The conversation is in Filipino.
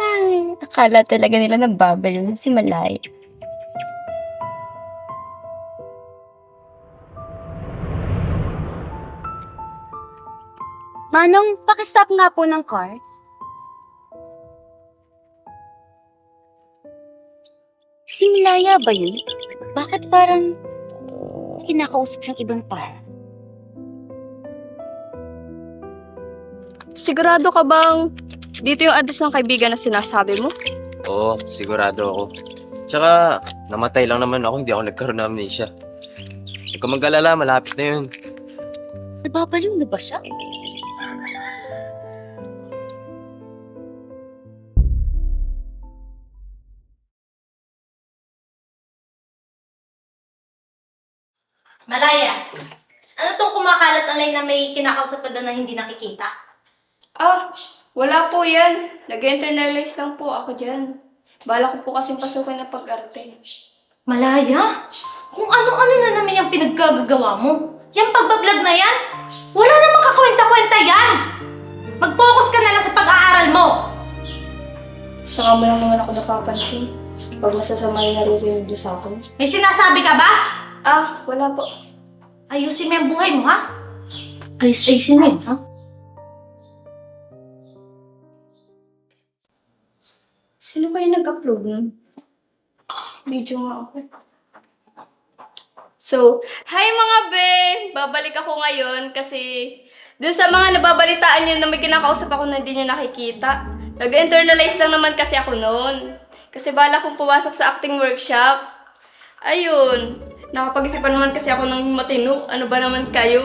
Ay, akala talaga nila nababaliw na si Malay. Manong, pakistop nga po ng car. Si Milaya ba yun? Bakit parang may kinakausap siyang ibang tao? Sigurado ka bang dito yung address ng kaibigan na sinasabi mo? Oo, sigurado ako. Tsaka, namatay lang naman ako, hindi ako nagkaroon ng amnesia. Huwag ka mag-alala, malapit na yun. Nababaliw na ba siya? Malaya, ano tong kumakalat online na may kinakausap ka doon na hindi nakikita? Ah, wala po yan. Nag-internalize lang po ako dyan. Bala ko po kasing pasukin ng pag-arte. Malaya, kung ano-ano na naman yung pinaggagawa mo. Yung pagbablog na yan, wala namang kakwenta-kwenta yan! Mag-focus ka na lang sa pag-aaral mo! Saka mo lang naman ako napapansin. Pag masasama yung naririnig niyo sa akin. May sinasabi ka ba? Ah, wala po. Ayusin mo yung buhay mo, ha? Ayusin mo yun, ha? Sino kayo nag-upload nun? Video nga ako. So, hi mga be! Babalik ako ngayon kasi dun sa mga nababalitaan nyo na may kinakausap ako na hindi nyo nakikita. Nag-internalize lang naman kasi ako noon. Kasi bala kong pumasok sa acting workshop. Ayun. Nakapag-isipan naman kasi ako ng matino. Ano ba naman kayo?